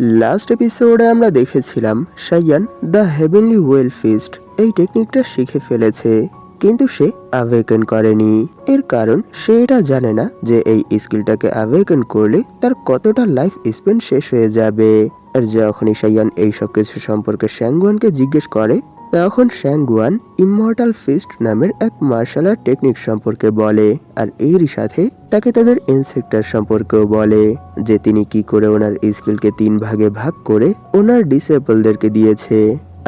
Last এপিসোডে আমরা দেখেছিলাম শাইয়ান দ্য হেভেনলি ওয়েল ফিস্ট এই টেকনিকটা শিখে ফেলেছে, কিন্তু সে অ্যাওয়েকেন করেনি। এর কারণ সে এটা জানে না যে এই স্কিলটাকে অ্যাওয়েকেন করলে তার কতটা লাইফ স্পেন শেষ হয়ে যাবে। আর যখনই শাইয়ান এই সব কিছু সম্পর্কে শ্যাঙ্গুয়ানকে জিজ্ঞেস করে, তখন শ্যাঙ্গুয়ান ইমমর্টাল ফিস্ট নামের এক মার্শাল আর্ট টেকনিক সম্পর্কে বলে, আর এরই সাথে তাকে তাদের ইনসেক্টর সম্পর্কেও বলে যে তিনি কি করে ওনার স্কিলকে 3 ভাগে ভাগ করে ওনার ডিসেবলদেরকে দিয়েছে,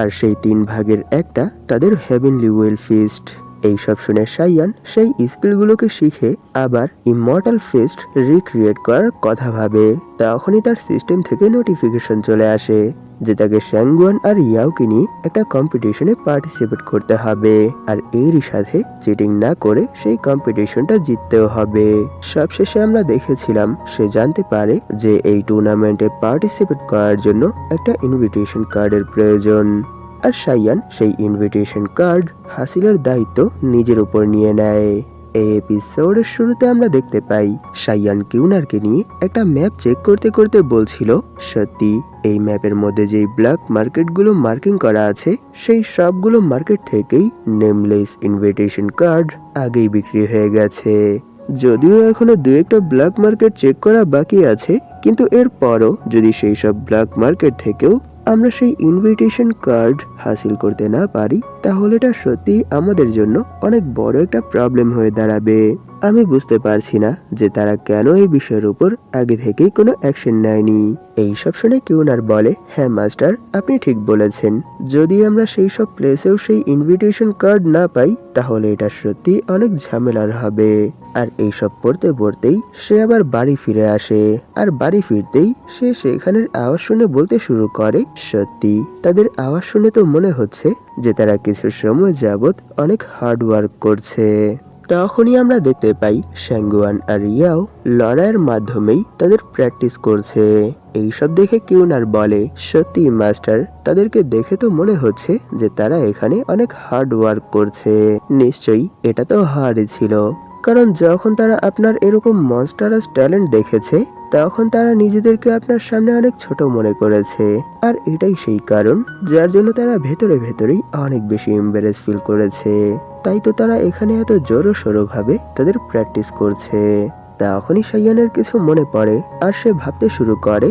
আর সেই 3 ভাগের একটা তাদের হেভেনলি ওয়েল ফিস্ট। এইসব শুনে শাইয়ান সেই স্কিলগুলোকে শিখে আবার ইমমর্টাল ফিস্ট রিক্রিয়েট করার কথা ভাবে। তখনই তার সিস্টেম থেকে নোটিফিকেশন চলে আসে যে তাকে শ্যাঙ্গুয়ান আর ইয়াওকে নিয়ে একটা কম্পিটিশনে পার্টিসিপেট করতে হবে, আর এরই সাথে চিটিং না করে সেই কম্পিটিশনটা জিততেও হবে। সবশেষে আমরা দেখেছিলাম সে জানতে পারে যে এই টুর্নামেন্টে পার্টিসিপেট করার জন্য একটা ইনভিটেশন কার্ডের প্রয়োজন, আর শাইয়ান সেই ইনভিটেশন কার্ড হাসিলের দায়িত্ব নিজের উপর নিয়ে নেয়। এই এপিসোডের শুরুতে আমরা দেখতে পাই শাইয়ান কিউনারকে নিয়ে একটা ম্যাপ চেক করতে করতে বলছিল, সত্যি এই ম্যাপের মধ্যে যেই ব্ল্যাক মার্কেটগুলো মার্কিং করা আছে সেই সবগুলো মার্কেট থেকেই নেমলেস ইনভিটেশন কার্ড আগেই বিক্রি হয়ে গেছে। যদিও এখনো 2-1টা ব্ল্যাক মার্কেট চেক করা বাকি আছে, কিন্তু এরপরও যদি সেই সব ব্ল্যাক মার্কেট থেকেও আমরা সেই ইনভিটেশন কার্ড হাসিল করতে না পারি, তাহলে এটা সত্যি আমাদের জন্য অনেক বড় একটা প্রবলেম হয়ে দাঁড়াবে। আমি বুঝতে পারছি না যে তারা কেন এই বিষয়ের উপর আগে থেকেই কোনো অ্যাকশন নেয়নি। এইসব শুনে কিউনার বলে, হ্যাঁ মাস্টার, আপনি ঠিক বলেছেন, যদি আমরা সেই সব প্লেসেও সেই ইনভিটেশন কার্ড না পাই তাহলে এটা সত্যি অনেক ঝামেলার হবে। আর এইসব পড়তে পড়তেই সে আবার বাড়ি ফিরে আসে, আর বাড়ি ফিরতেই সে সেখানের আওয়াজ শুনে বলতে শুরু করে, সত্যি তাদের আওয়াজ শুনে তো মনে হচ্ছে যে তারা কিছু সময় যাবত অনেক হার্ড ওয়ার্ক করছে। তখনই আমরা দেখতে পাই শ্যাঙ্গুয়ান আর ইয়াও লড়াইয়ের মাধ্যমেই তাদের প্র্যাকটিস করছে। এইসব দেখে কিউনার বলে, সত্যি মাস্টার, তাদেরকে দেখে তো মনে হচ্ছে যে তারা এখানে অনেক হার্ড ওয়ার্ক করছে। নিশ্চয়ই এটা তো হার্ডই ছিল, কারণ যখন তারা আপনার এরকম মনস্টারাস ট্যালেন্ট দেখেছে তখন তারা নিজেদেরকে আপনার সামনে অনেক ছোট মনে করেছে, আর এটাই সেই কারণ যার জন্য তারা ভেতরে ভেতরেই অনেক বেশি এম্বারেস ফিল করেছে। তাই তো তারা এখানে এত জোরসোরো ভাবে তাদের প্র্যাকটিস করছে। তখনই শাইয়ানের কিছু মনে পড়ে, আর সে ভাবতে শুরু করে,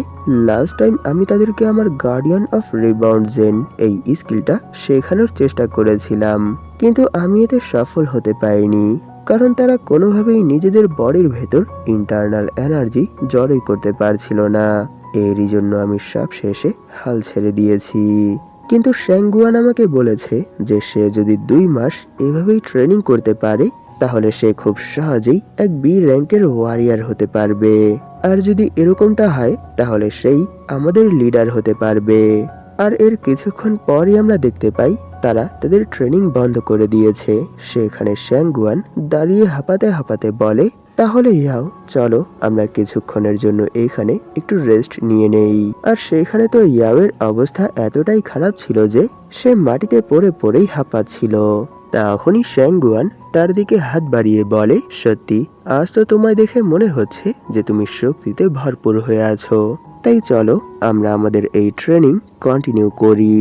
লাস্ট টাইম আমি তাদেরকে আমার গার্ডিয়ান অফ রিবাউন্ড জেন এই স্কিলটা শেখানোর চেষ্টা করেছিলাম, কিন্তু আমি এতে সফল হতে পারিনি, কারণ তারা কোনোভাবেই নিজেদের বডির ভেতর ইন্টারনাল এনার্জি জড়ই করতে পারছিল না। এরই জন্য আমি সব শেষে হাল ছেড়ে দিয়েছি। কিন্তু শ্যাঙ্গুয়ান আমাকে বলেছে যে সে যদি 2 মাস এভাবেই ট্রেনিং করতে পারে তাহলে সে খুব সহজেই এক বি র্যাঙ্কের ওয়ারিয়ার হতে পারবে, আর যদি এরকমটা হয় তাহলে সেই আমাদের লিডার হতে পারবে। আর এর কিছুক্ষণ পরই আমরা দেখতে পাই তারা তাদের ট্রেনিং বন্ধ করে দিয়েছে। সেখানে শ্যাঙ্গুয়ান দাঁড়িয়ে হাঁপাতে হাঁপাতে বলে, তাহলে ইয়াও চলো আমরা কিছুক্ষণের জন্য এখানে একটু রেস্ট নিয়ে নেই। আর সেখানে তো ইয়াওয়ের অবস্থা এতটাই খারাপ ছিল যে সে মাটিতে পড়ে পড়েই হাঁপাচ্ছিল। তখনই শ্যাঙ্গুয়ান তার দিকে হাত বাড়িয়ে বলে, সত্যি আজ তো তোমায় দেখে মনে হচ্ছে যে তুমি শক্তিতে ভরপুর হয়ে আছো, তাই চলো আমরা আমাদের এই ট্রেনিং কন্টিনিউ করি।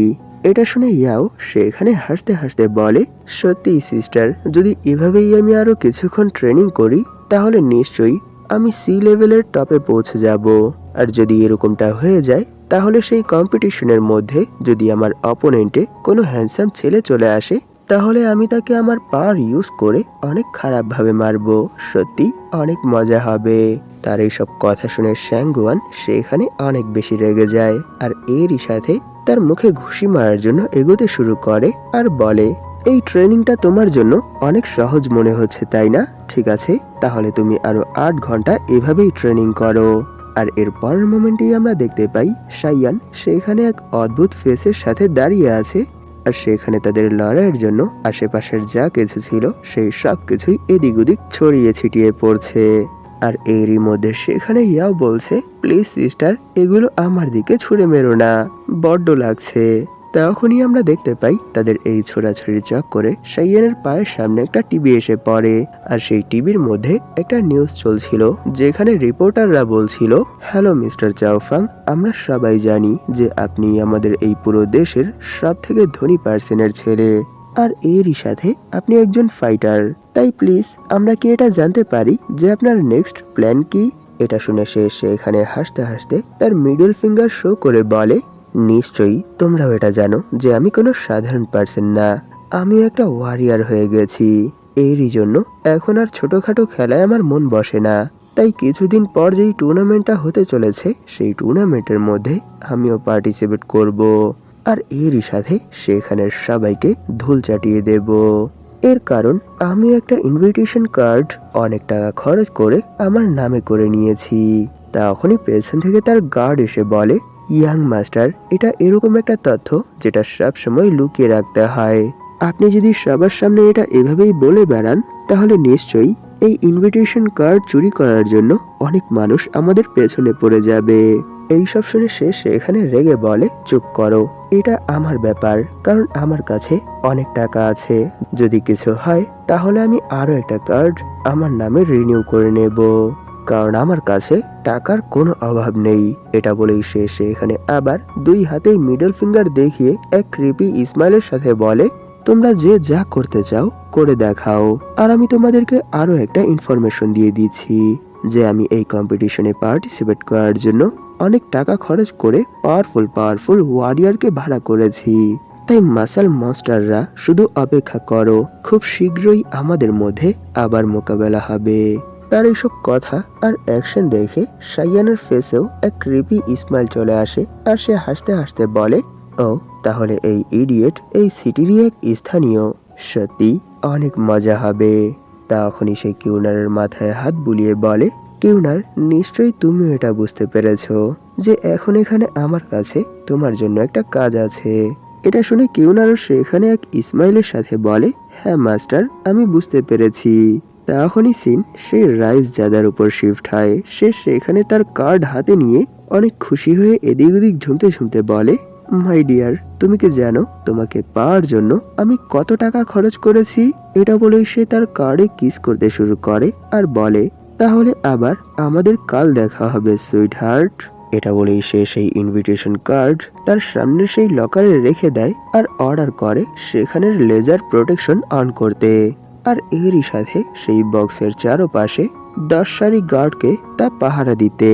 এটা শুনে ইয়াও সেখানে হাসতে হাসতে বলে, সত্যি সিস্টার, যদি এভাবেই আমি আরো কিছুক্ষণ ট্রেনিং করি তাহলে নিশ্চয়ই আমি সি লেভেলের টপে পৌঁছে যাব। আর যদি এরকমটা হয়ে যায় তাহলে সেই কম্পিটিশনের মধ্যে যদি আমার অপোনেন্টে কোনো হ্যান্ডসাম ছেলে চলে আসে তাহলে আমি তাকে আমার পাওয়ার ইউজ করে অনেক খারাপ ভাবে মারবো, সত্যি অনেক মজা হবে। তার এইসব কথা শুনে শ্যাঙ্গুয়ান সেখানে অনেক বেশি রেগে যায়, আর এরই সাথে তার মুখে ঘুষি মারার জন্য এগোতে শুরু করে আর বলে, এই ট্রেনিংটা তোমার জন্য অনেক সহজ মনে হচ্ছে তাই না? ঠিক আছে, তাহলে তুমি আরো 8 ঘন্টা এভাবেই ট্রেনিং করো। আর এর পরের মোমেন্টেই আমরা দেখতে পাই শাইয়ান সেখানে এক অদ্ভুত ফেসের সাথে দাঁড়িয়ে আছে, আর সেখানে তাদের লড়াইয়ের জন্য আশেপাশের যা কিছু ছিল সেই সব কিছুই এদিক ওদিক ছড়িয়ে ছিটিয়ে পড়ছে। আর এরই মধ্যে সেখানে ইয়াও বলছে, প্লিজ সিস্টার, এগুলো আমার দিকে ছুঁড়ে মেরো না, বড্ড লাগছে। তখনই আমরা দেখতে পাই তাদের এই ছোড়াছুড়ি চক্করে সাইয়ানের পায়ের সামনে একটা টিভি এসে পড়ে। আর সেই টিভির মধ্যে একটা নিউজ চলছিল, যেখানে রিপোর্টাররা বলছিল, হ্যালো মিস্টার চাওফাং, আমরা সবাই জানি যে আপনি আমাদের এই পুরো দেশের সব থেকে ধনী পার্সনের ছেলে, আর এরই সাথে আপনি একজন ফাইটার। তাই প্লিজ আমরা কি এটা জানতে পারি যে আপনার নেক্সট প্ল্যান কি? এটা শুনে সে সেখানে হাসতে হাসতে তার মিডল ফিঙ্গার শো করে বলে, নিশ্চয়ই তোমরাও এটা জানো যে আমি কোনো সাধারণ পার্সন না, আমি একটা ওয়ারিয়ার হয়ে গেছি। এরই জন্য এখন আর ছোটখাটো খেলায় আমার মন বসে না। তাই কিছুদিন পর যেই টুর্নামেন্টটা হতে চলেছে সেই টুর্নামেন্টের মধ্যে আমিও পার্টিসিপেট করব, আর এরই সাথে সেখানের সবাইকে ধুল চাটিয়ে দেব। এর কারণ আমি একটা ইনভিটেশন কার্ড অনেক টাকা খরচ করে আমার নামে করে নিয়েছি। তখনই পেছন থেকে তার গার্ড এসে বলে, ইয়াং মাস্টার, এটা এরকম একটা তথ্য যেটা সবসময় লুকিয়ে রাখতে হয়। আপনি যদি সবার সামনে এটা এভাবেই বলে বেড়ান তাহলে নিশ্চয়ই এই ইনভিটেশন কার্ড চুরি করার জন্য অনেক মানুষ আমাদের পেছনে পড়ে যাবে। এইসব শুনে সে সেখানে রেগে বলে, চুপ করো, এটা আমার ব্যাপার, কারণ আমার কাছে অনেক টাকা আছে। যদি কিছু হয় তাহলে আমি আরো একটা কার্ড আমার নামে রিনিউ করে নেব, কারণ আমার কাছে টাকার কোনো অভাব নেই। এটা বলেই সে সেখানে আবার দুই হাতেই মিডল ফিঙ্গার দেখিয়ে এক ক্রিপি ইসমাইলের সাথে বলে, তোমরা যে যা করতে চাও করে দেখাও, আর আমি তোমাদেরকে আরো একটা ইনফরমেশন দিয়ে দিচ্ছি যে আমি এই কম্পিটিশনে পার্টিসিপেট করার জন্য অনেক টাকা খরচ করে পাওয়ারফুল ওয়ারিয়ারকে ভাড়া করেছি। তাই মাসাল মনস্টাররা শুধু অপেক্ষা করো, খুব শীঘ্রই আমাদের মধ্যে আবার মোকাবেলা হবে। তার এইসব কথা আর অ্যাকশন দেখে সাইয়ানের ফেসেও এক ক্রিপি স্মাইল চলে আসে, আর সে হাসতে হাসতে বলে, ও তাহলে এই ইডিয়েট এই সিটিরই এক স্থানীয়, সত্যি অনেক মজা হবে। তখনই সে কিউনারের মাথায় হাত বুলিয়ে বলে, কিউনার, নিশ্চয়ই তুমি এটা বুঝতে পেরেছো যে এখন এখানে আমার কাছে তোমার জন্য একটা কাজ আছে। এটা শুনে কিউনারও সেখানে এক ইসমাইলের সাথে বলে, হ্যাঁ মাস্টার, আমি বুঝতে পেরেছি। তখনই সিন সেই রাইস জাদার উপর শিফট হয়। সে সেখানে তার কার্ড হাতে নিয়ে অনেক খুশি হয়ে এদিক ওদিক ঝুমতে ঝুমতে বলে, মাই ডিয়ার, তুমি কি জানো তোমাকে পাওয়ার জন্য আমি কত টাকা খরচ করেছি? এটা বলেই সে তার কার্ডে কিস করতে শুরু করে আর বলে, তাহলে আবার আমাদের কাল দেখা হবে সুইট হার্ট। এটা বলেই সে সেই ইনভিটেশন কার্ড তার সামনে সেই লকারে রেখে দেয় আর অর্ডার করে সেখানের লেজার প্রোটেকশন অন করতে। আর এরই সাথে সেই বক্সের চারপাশে 10 সারি গার্ডকে তা পাহারা দিতে।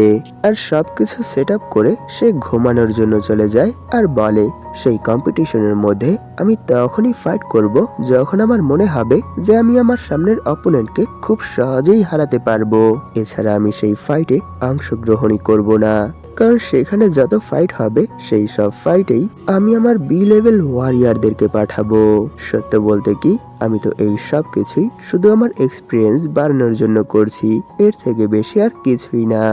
আর সবকিছু সেট আপ করে সে ঘুমানোর জন্য চলে যায় আর বলে, সেই কম্পিটিশনের মধ্যে আমি তখনই ফাইট করব যখন আমার মনে হবে যে আমি আমার সামনের অপোনেন্টকে খুব সহজেই হারাতে পারবো। এছাড়া আমি সেই ফাইটে অংশগ্রহণই করব না, কারণ সেখানে যত ফাইট হবে সেই সব ফাইটেই আমি আমার বি লেভেল ওয়ারিয়ারদেরকে পাঠাবো। সত্য বলতে কি, আমি তো এই সব কিছুই শুধু আমার এক্সপিরিয়েন্স বাড়ানোর জন্য করছি, এর থেকে বেশি আর কিছুই না।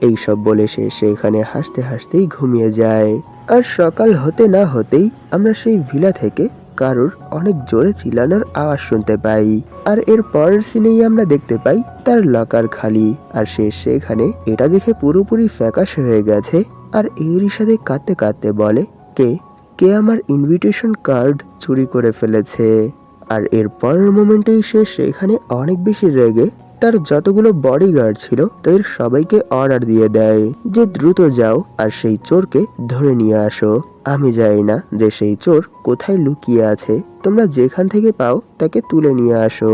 এই সব বলে সে সেখানে হাসতে হাসতেই ঘুমিয়ে যায়। আর সকাল হতে না হতেই আমরা সেই ভিলা থেকে কারোর অনেক জোরে চিল্লানোর আওয়াজ শুনতে পাই। আর এর পরের সিনেই আমরা দেখতে পাই তার লকার খালি, আর সে সেখানে এটা দেখে পুরোপুরি ফ্যাকাশে হয়ে গেছে। আর এরই সাথে কাঁদতে কাঁদতে বলে, কে কে আমার ইনভিটেশন কার্ড চুরি করে ফেলেছে। আর এর পরের মোমেন্টেই সে সেখানে অনেক বেশি রেগে তার যতগুলো বডিগার্ড ছিল তাদের সবাইকে অর্ডার দিয়ে দেয় যে দ্রুত যাও আর সেই চোরকে ধরে নিয়ে আসো। আমি জানি না যে সেই চোর কোথায় লুকিয়ে আছে, তোমরা যেখান থেকে পাও তাকে তুলে নিয়ে আসো।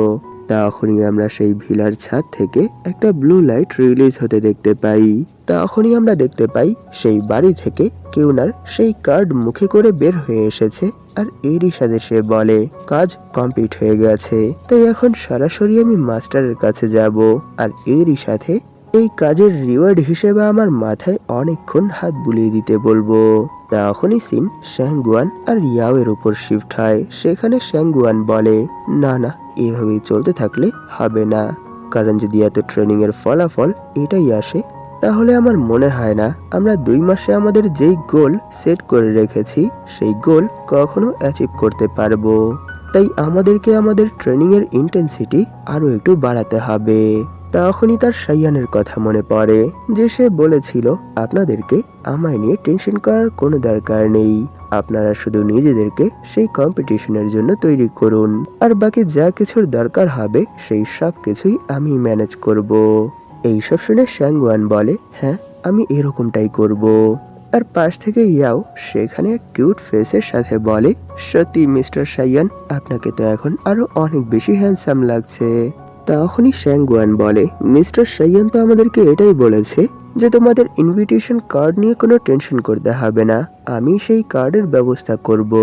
তখনই আমরা সেই ভিলার ছাদ থেকে একটা ব্লু লাইট রিলিজ হতে দেখতে পাই। তখনই আমরা দেখতে পাই সেই বাড়ি থেকে কিউনার সেই কার্ড মুখে করে বের হয়ে এসেছে। আর এরই সাথে সে বলে, কাজ কমপ্লিট হয়ে গেছে, তাই এখন সরাসরি আমি মাস্টারের কাছে যাব, আর এরই সাথে এই কাজের রিওয়ার্ড হিসেবে আমার মাথায় অনেকক্ষণ হাত বুলিয়ে দিতে বলবো। তখনই সিন শ্যাংগুয়ান আর ইয়াওয়ের উপর শিফট হয়। সেখানে শ্যাংগুয়ান বলে, না না, এভাবেই চলতে থাকলে হবে না, কারণ যদি এত ট্রেনিং এর ফলাফল এটাই আসে তাহলে আমার মনে হয় না আমরা 2 মাসে আমাদের যেই গোল সেট করে রেখেছি সেই গোল কখনো অ্যাচিভ করতে পারবো। তাই আমাদেরকে আমাদের ট্রেনিং এর ইন্টেন্সিটি আরো একটু বাড়াতে হবে। তখনই তার সাইয়ানের কথা মনে পড়ে যে সে বলেছিল আপনাদেরকে আমায় নিয়ে টেনশন করার কোনো দরকার নেই, আপনারা শুধু নিজেদেরকে সেই কম্পিটিশনের জন্য তৈরি করুন, আর বাকি যা কিছুর দরকার হবে সেই সব কিছুই আমি ম্যানেজ করব। এইসব শুনে শ্যাংওয়ান বলে হ্যাঁ আমি এরকমটাই করব। আর পাশ থেকে ইয়াও সেখানে এক কিউট ফেসের সাথে বলে সত্যি মিস্টার সাইয়ান, আপনাকে তো এখন আরো অনেক বেশি হ্যান্ডসাম লাগছে। তখনই শ্যাংওয়ান বলে মিস্টার সাইয়ান তো আমাদেরকে এটাই বলেছে যে তোমাদের ইনভিটেশন কার্ড নিয়ে কোনো টেনশন করতে হবে না, আমি সেই কার্ডের ব্যবস্থা করব।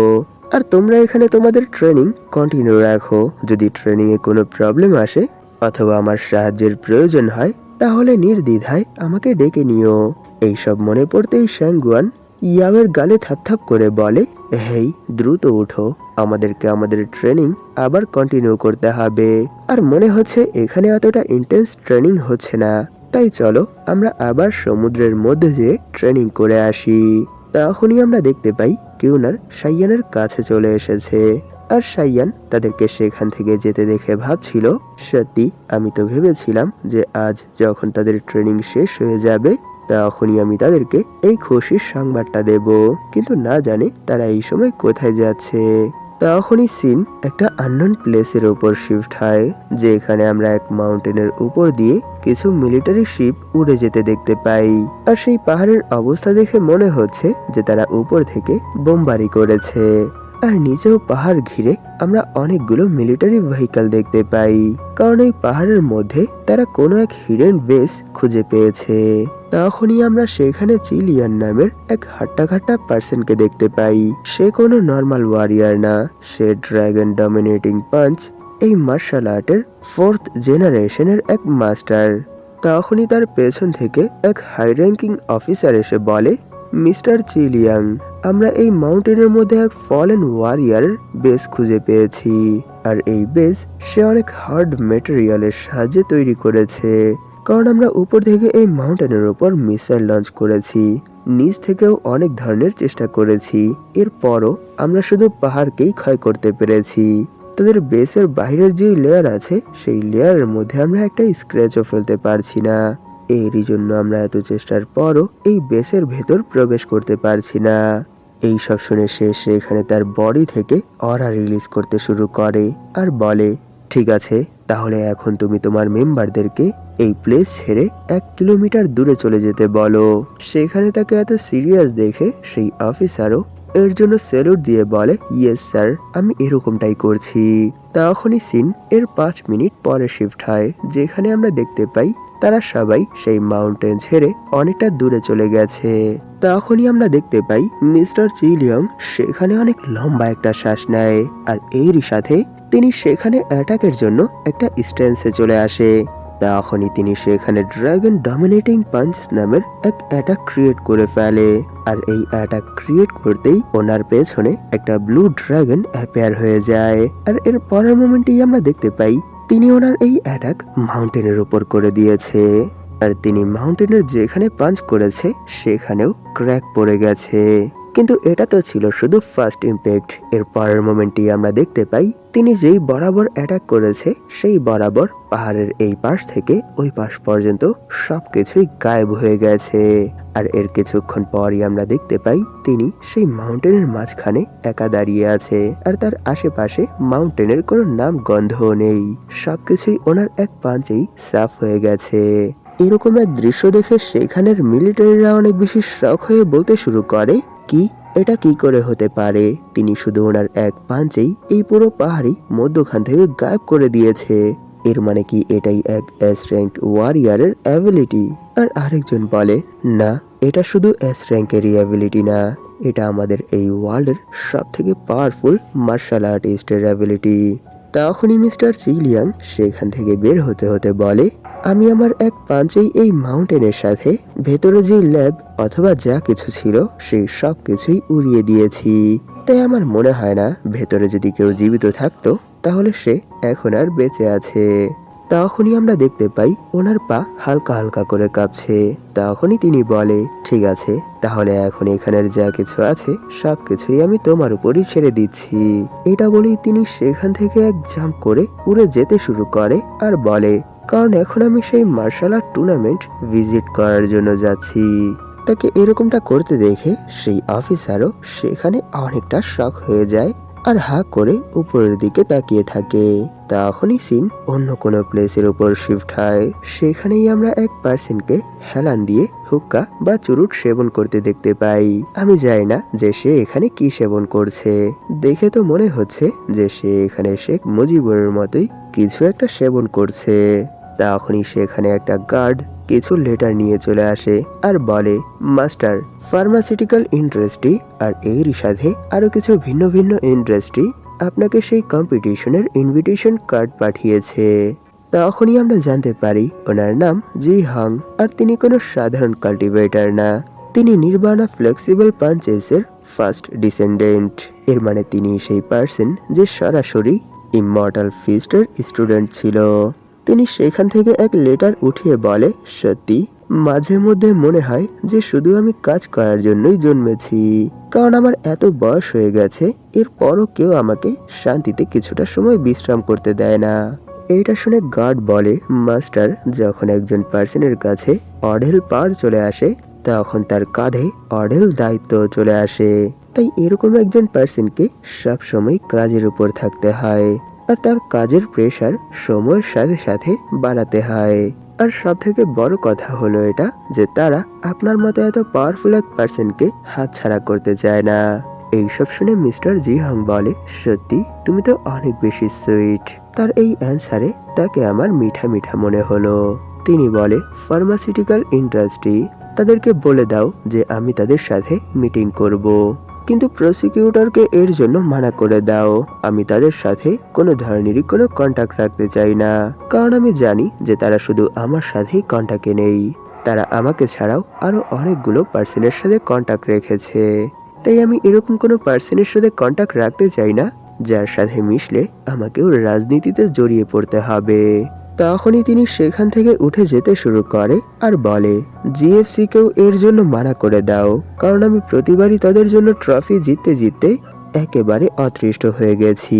আর তোমরা এখানে তোমাদের ট্রেনিং কন্টিনিউ রাখো, যদি ট্রেনিং এ কোনো প্রবলেম আসে অথবা আমার সাহায্যের প্রয়োজন হয় তাহলে নির্দ্বিধায় আমাকে ডেকে নিও। এইসব মনে পড়তেই শ্যাংগুয়ান ইয়াওয়ের গালে থাপথাপ করে বলে হেই দ্রুত উঠো, আমাদেরকে আমাদের ট্রেনিং আবার কন্টিনিউ করতে হবে। আর মনে হচ্ছে এখানে এতটা ইন্টেন্স ট্রেনিং হচ্ছে না, তাই চলো আমরা আবার সমুদ্রের মধ্যে যেয়ে ট্রেনিং করে আসি। তখনই আমরা দেখতে পাই কিউনার সাইয়ানের কাছে চলে এসেছে। আর সাইয়ান তাদেরকে সেখান থেকে যেতে দেখে ভাবছিল সত্যি আমি তো ভেবেছিলাম যে আজ যখন তাদের ট্রেনিং শেষ হয়ে যাবে তখনই আমি তাদেরকে এই খুশির সংবাদটা দেব, কিন্তু না জানে তারা এই সময় কোথায় যাচ্ছে। তখনই সিন একটা আননোন প্লেসের উপর শিফট হয়, যেখানে আমরা এক মাউন্টেনের উপর দিয়ে কিছু মিলিটারি শিপ উড়ে যেতে দেখতে পাই। আর সেই পাহাড়ের অবস্থা দেখে মনে হচ্ছে যে তারা উপর থেকে বোমবারি করেছে। আর নিচেও পাহাড় ঘিরে আমরা অনেকগুলো মিলিটারি ভেহিকল দেখতে পাই, কারণ এই পাহাড়ের মধ্যে তারা কোনো এক হিডেন বেস খুঁজে পেয়েছে। তখনই আমরা সেখানে চিলিয়ান নামের এক হাট্টাঘাট্টা পার্সনকে দেখতে পাই। সে কোনো নর্মাল ওয়ারিয়ার না, সে ড্রাগন ডমিনেটিং পাঞ্চ এই মার্শাল আর্টের 4th জেনারেশনের এক মাস্টার। তখনই তার পেছন থেকে এক হাই র্যাঙ্কিং অফিসার এসে বলে মিস্টার চিলিয়াং, আমরা এই মাউন্টেনের মধ্যে এক ফলেন ওয়ারিয়ার বেস খুঁজে পেয়েছি। আর এই বেস সে অনেক হার্ড মেটেরিয়ালের সাহায্যে তৈরি করেছে, কারণ আমরা উপর থেকে এই মাউন্টেনের উপর মিসাইল লঞ্চ করেছি, নিচ থেকেও অনেক ধরনের চেষ্টা করেছি, এরপরও আমরা শুধু পাহাড়কেই ক্ষয় করতে পেরেছি। তাদের বেসের বাইরের যে লেয়ার আছে সেই লেয়ারের মধ্যে আমরা একটা স্ক্র্যাচও ফেলতে পারছি না, এরই জন্য আমরা এত চেষ্টার পরও এই বেসের ভেতর প্রবেশ করতে পারছি না। এই সব শুনে সে সেখানে তার বডি থেকে অরা রিলিজ করতে শুরু করে আর বলে ঠিক আছে, তাহলে এখন তুমি তোমার মেম্বারদেরকে এই প্লেস ছেড়ে 1 কিলোমিটার দূরে চলে যেতে বলো। সেখানে তাকে এত সিরিয়াস দেখে সেই অফিসারও এর জন্য স্যালুট দিয়ে বলে ইয়েস স্যার, আমি এরকমটাই করছি। তখনই সিন এর 5 মিনিট পরে শিফট হয়, যেখানে আমরা দেখতে পাই তারা সবাই সেই মাউন্টেন ছেড়ে অনেকটা দূরে চলে গেছে। তখনই আমরা দেখতে পাই মিস্টার চিলিয়ং সেখানে অনেক লম্বা একটা শ্বাস নেয়, আর এরই সাথে তিনি সেখানে অ্যাটাকের জন্য একটা স্ট্যান্সে চলে আসে। তখনই তিনি সেখানে ড্রাগন ডমিনেটিং পাঞ্চ নামের এক অ্যাটাক ক্রিয়েট করে ফেলে। আর এই অ্যাটাক ক্রিয়েট করতেই ওনার পেছনে একটা ব্লু ড্রাগন অ্যাপিয়ার হয়ে যায়। আর এর পরের মোমেন্টেই আমরা দেখতে পাই তিনি ওনার এই অ্যাটাক মাউন্টেনের উপর করে দিয়েছে। আর তিনি মাউন্টেনের যেখানে পাঞ্চ করেছে সেখানেও ক্র্যাক পড়ে গেছে। কিন্তু এটা তো ছিল শুধু ফার্স্ট ইম্প্যাক্ট, এর পরের মোমেন্টেই আমরা দেখতে পাই তিনি যেই বরাবর অ্যাটাক করেছে সেই বরাবর পাহাড়ের এই পাশ থেকে ওই পাশ পর্যন্ত সবকিছুই গায়েব হয়ে গেছে। আর এর কিছুক্ষণ পরই আমরা দেখতে পাই তিনি সেই মাউন্টেনের মাঝখানে একা দাঁড়িয়ে আছে, আর তার আশেপাশে মাউন্টেনের কোনো নাম গন্ধও নেই, সবকিছুই ওনার এক পাঞ্চেই সাফ হয়ে গেছে। এরকম এক দৃশ্য দেখে সেখানের মিলিটারিরা অনেক বেশি শক হয়ে বলতে শুরু করে কি এটা কি করে হতে পারে, তিনি শুধু ওনার এক পাঞ্চেই এই পুরো পাহাড়ি মধ্যখান থেকে গায়েব করে দিয়েছে, এর মানে কি এটাই এক এস র্যাঙ্ক ওয়ারিয়ারের অ্যাবিলিটি। আর আরেকজন বলে না, এটা শুধু এস র্যাঙ্কেরই অ্যাবিলিটি না, এটা আমাদের এই ওয়ার্ল্ডের সব থেকে পাওয়ারফুল মার্শাল আর্টিস্টের অ্যাবিলিটি। তখনই মিস্টার চিলিয়াং সেখান থেকে বের হতে হতে বলে আমি আমার এক পাঞ্চেই এই মাউন্টেনের সাথে ভেতরে যে ল্যাব অথবা যা কিছু ছিল সেই সব কিছুই উড়িয়ে দিয়েছি, তাই আমার মনে হয় না ভেতরে যদি কেউ জীবিত থাকতো তাহলে সে এখন আর বেঁচে আছে। তখনই আমরা দেখতে পাই ওনার পা হালকা হালকা করে কাঁপছে। তখনই তিনি বলে ঠিক আছে, তাহলে এখন এখানের যা কিছু আছে সবকিছুই আমি তোমার উপরই ছেড়ে দিচ্ছি। এটা বলেই তিনি সেখান থেকে এক জাম্প করে উড়ে যেতে শুরু করে আর বলে কারণ এখন আমি সেই মার্শাল আর্ট টুর্নামেন্ট ভিজিট করার জন্য যাচ্ছি। তাকে এরকমটা করতে দেখে সেই অফিসারও সেখানে অনেকটা শক হয়ে যায় আর হা করে উপরের দিকে তাকিয়ে থাকে। তখনই সিন অন্য কোনো প্লেসের উপর শিফট হয়। সেখানেই আমরা এক পার্সনকে হেলান দিয়ে হুক্কা বা চুরুট সেবন করতে দেখতে পাই। আমি জানি না যে সে এখানে কি সেবন করছে, দেখে তো মনে হচ্ছে যে সে এখানে শেখ মুজিবুরের মতোই কিছু একটা সেবন করছে। তখনই সেখানে একটা গার্ড কিছু লেটার নিয়ে চলে আসে আর বলে, মাস্টার, ফার্মাসিউটিক্যাল ইন্ডাস্ট্রি আর এর সাথে আরো কিছু ভিন্ন ভিন্ন ইন্ডাস্ট্রি আপনাকে সেই কম্পিটিশনের ইনভিটেশন কার্ড পাঠিয়েছে। তখনই আমরা জানতে পারি ওনার নাম জি হং, আর তিনি কোনো সাধারণ কাল্টিভেটর না, তিনি নির্বাণা ফ্লেক্সিবল পাঞ্চেসের ফার্স্ট ডিসেন্ডেন্ট। এর মানে তিনি সেই পার্সন যে সরাসরি ইমমর্টাল ফিস্টের স্টুডেন্ট ছিল। তিনি সেখান থেকে এক লেটার উঠিয়ে বলে, সত্যি মাঝে মধ্যে মনে হয় যে শুধু আমি কাজ করার জন্যই জন্মেছি, কারণ আমার এত বয়স হয়ে গেছে, এরপরও কেউ আমাকে শান্তিতে কিছুটা সময় বিশ্রাম করতে দেয় না। এইটা শুনে গার্ড বলে, মাস্টার, যখন একজন পার্সনের কাছে অঢেল পাওয়ার চলে আসে তখন তার কাঁধে অঢেল দায়িত্ব চলে আসে, তাই এরকম একজন পার্সনকে সবসময় কাজের উপর থাকতে হয় আর তার কাজের প্রেসার সময়ের সাথে সাথে বাড়াতে হয়। আর সব থেকে বড় কথা হলো এটা যে তারা আপনার মতো এত পাওয়ারফুল এক পার্সনকে হাতছাড়া করতে চায় না। এইসব শুনে মিস্টার জি হং বলে, সত্যি তুমি তো অনেক বেশি সুইট। তার এই অ্যান্সারে তাকে আমার মিঠা মিঠা মনে হলো। তিনি বলে, ফার্মাসিউটিক্যাল ইন্ডাস্ট্রি, তাদেরকে বলে দাও যে আমি তাদের সাথে মিটিং করব, কিন্তু প্রসিকিউটরকে এর জন্য মানা করে দাও। আমি তাদের সাথে কোনো ধরনেরই কোনো কন্টাক্ট রাখতে চাই না, কারণ আমি জানি যে তারা শুধু আমার সাথেই কন্টাক্টে নেই, তারা আমাকে ছাড়াও আরো অনেকগুলো পার্সনের সাথে কন্টাক্ট রেখেছে। তাই আমি এরকম কোনো পার্সনের সাথে কন্টাক্ট রাখতে চাই না যার সাথে মিশলে আমাকেও রাজনীতিতে জড়িয়ে পড়তে হবে। তখনই তিনি সেখান থেকে উঠে যেতে শুরু করে আর বলে, জিএফসি কেও এর জন্য মানা করে দাও, কারণ আমি প্রতিবারই তাদের জন্য ট্রফি জিততে জিততে একেবারে অতৃষ্ট হয়ে গেছি।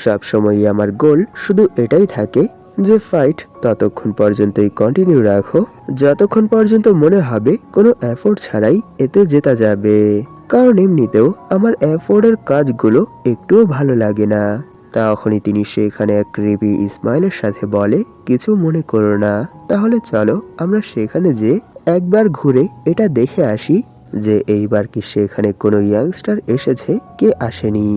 সবসময়ই আমার গোল শুধু এটাই থাকে যে ফাইট ততক্ষণ পর্যন্তই কন্টিনিউ রাখো যতক্ষণ পর্যন্ত মনে হবে কোনো এফোর্ট ছাড়াই এতে জেতা যাবে, কারণ এমনিতেও আমার এফোর্টের কাজগুলো একটুও ভালো লাগে না। তখনই তিনি সেখানে এক ক্রিপি ইসমাইলের সাথে বলে, কিছু মনে করো না, তাহলে চলো আমরা সেখানে যে একবার ঘুরে এটা দেখে আসি যে এইবার কি সেখানে কোনো ইয়াংস্টার এসেছে কে আসেনি,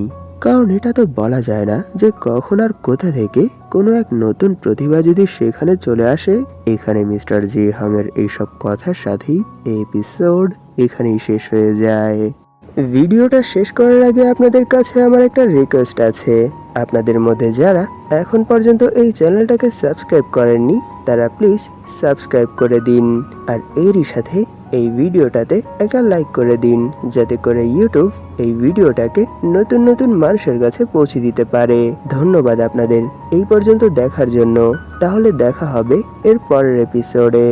কারণ এটা তো বলা যায় না যে কখন আর কোথা থেকে কোনো এক নতুন প্রতিভা যদি সেখানে চলে আসে। এখানে মিস্টার জি হং এর এইসব কথার সাথেই এপিসোড এখানেই শেষ হয়ে যায়। ভিডিওটা শেষ করার আগে আপনাদের কাছে আমার একটা রিকোয়েস্ট আছে, আপনাদের মধ্যে যারা এখন পর্যন্ত এই চ্যানেলটাকে সাবস্ক্রাইব করেননি তারা প্লিজ সাবস্ক্রাইব করে দিন, আর এরই সাথে এই ভিডিওটাতে একটা লাইক করে দিন, যাতে করে ইউটিউব এই ভিডিওটাকে নতুন নতুন মানুষের কাছে পৌঁছে দিতে পারে। ধন্যবাদ আপনাদের এই পর্যন্ত দেখার জন্য। তাহলে দেখা হবে এর পরের এপিসোডে।